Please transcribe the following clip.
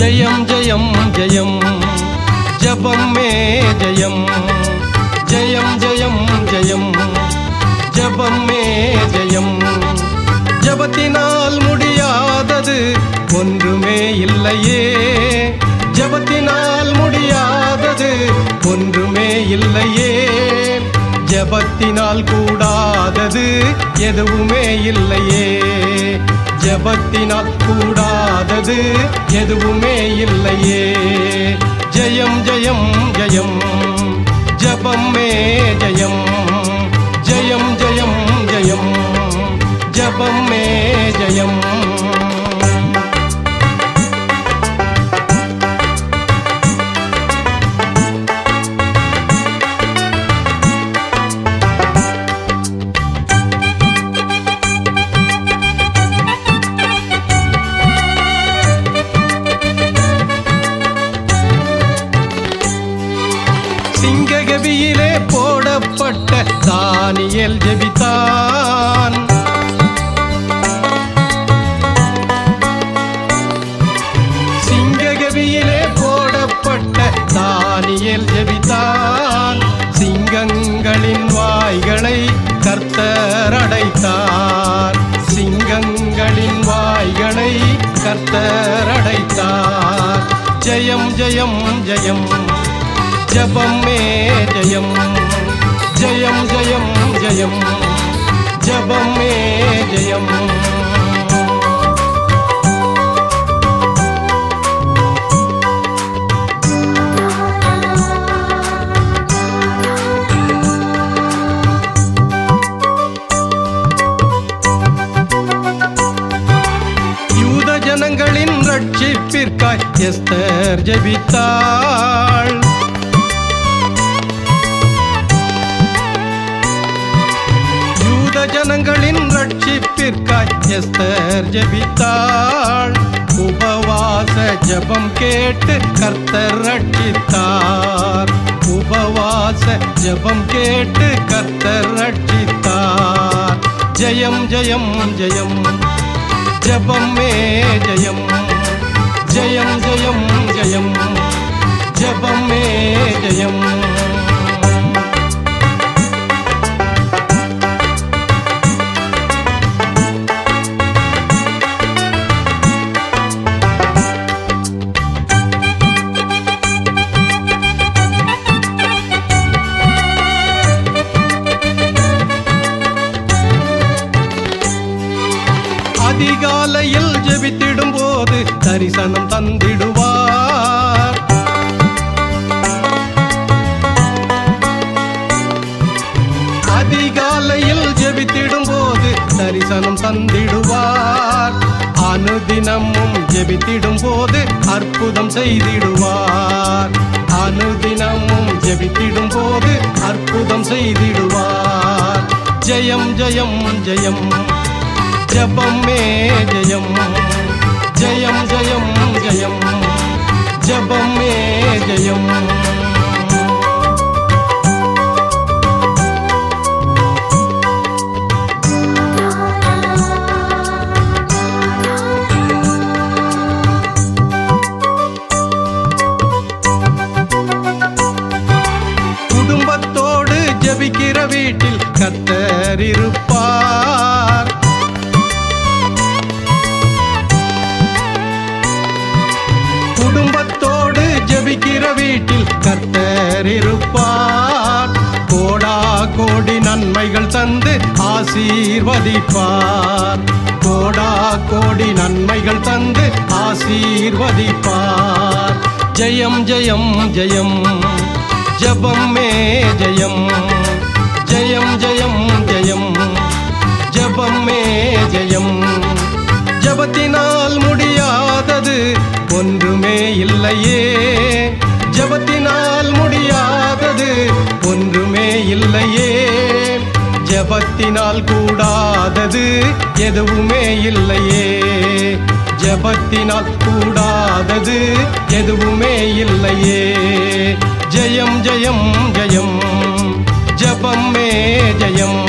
ஜயம் ஜயம் ஜயம் ஜபம் மே ஜயம் ஜயம் ஜயம் ஜயம் ஜபம் மே ஜயம் ஜபத்தினால் முடியாதது ஒன்றுமே இல்லையே ஜபத்தினால் முடியாதது ஒன்றுமே இல்லையே ஜபத்தினால் கூடாதது எதுவுமே இல்லையே ஜபத்தினால் கூடாதது எதுவுமே இல்லையே ஜயம் ஜயம் ஜயம் ஜபம் மே ஜயம் ஜயம் ஜயம் ஜயம் ஜபம் மே ஜயம் சிங்ககவியிலே போடப்பட்ட தானியேல் ஜெபித்தான் சிங்ககவியிலே போடப்பட்ட தானியேல் ஜெபித்தான் சிங்கங்களின் வாய்களை கர்த்தர் அடைத்தார் சிங்கங்களின் வாய்களை கர்த்தர் அடைத்தார் ஜெயம் ஜெயம் ஜெயம் ஜபம் மே ஜயம் ஜயம் ஜயம் ஜயம் ஜபம் மே ஜயம் யூத ஜனங்களின் ரட்சிப்பிற்காய் எஸ்தர் ஜெபித்தாள் ஜனங்களின் ரட்சிப்பிற்காய் எஸ்தர் ஜெபித்தாள் உபவாச ஜெபம் கேட்டு கர்த்தர் ரட்சித்தார் உபவாச ஜெபம் கேட்டு கர்த்தர் ரட்சித்தார் ஜெயம் ஜெயம் ஜெயம் ஜபம் மே ஜயம் ஜயம் ஜயம் ஜயம் ஜபம் மே ஜயம் அதிகாலையில் ஜெபித்திடும் போது தரிசனம் தந்திடுவார் அதிகாலையில் ஜெபித்திடும் போது தரிசனம் தந்திடுவார் அனுதினமும் ஜெபித்திடும் போது அற்புதம் செய்திடுவார் அனுதினமும் ஜெபித்திடும் போது அற்புதம் செய்திடுவார் ஜெயம் ஜெயம் ஜெயம் ஜபம் மே ஜயம் ஜயம் ஜயம் ஜயம் ஜபம் மே ஜயம் குடும்பத்தோடு ஜெபிக்கிற வீட்டில் கர்த்தர் இருப்பார் குடும்பத்தோடு ஜெபிக்கிற வீட்டில் கர்த்தர் இருப்பார் கோடா கோடி நன்மைகள் தந்து ஆசீர்வதிப்பார் கோடா கோடி நன்மைகள் தந்து ஆசீர்வதிப்பார் ஜெயம் ஜெயம் ஜெயம் ஜபம் மே ஜயம் ஜயம் ஜயம் ஜயம் ஜபம் மே ஜயம் ஜபத்தினால் முடியாதது ஒன்றுமே இல்லையே ஜபத்தினால் முடியாதது ஒன்றுமே இல்லையே ஜபத்தினால் கூடாதது எதுவுமே இல்லையே ஜபத்தினால் கூடாதது எதுவுமே இல்லையே ஜெயம் ஜெயம் ஜெயம் ஜபம் மே ஜயம்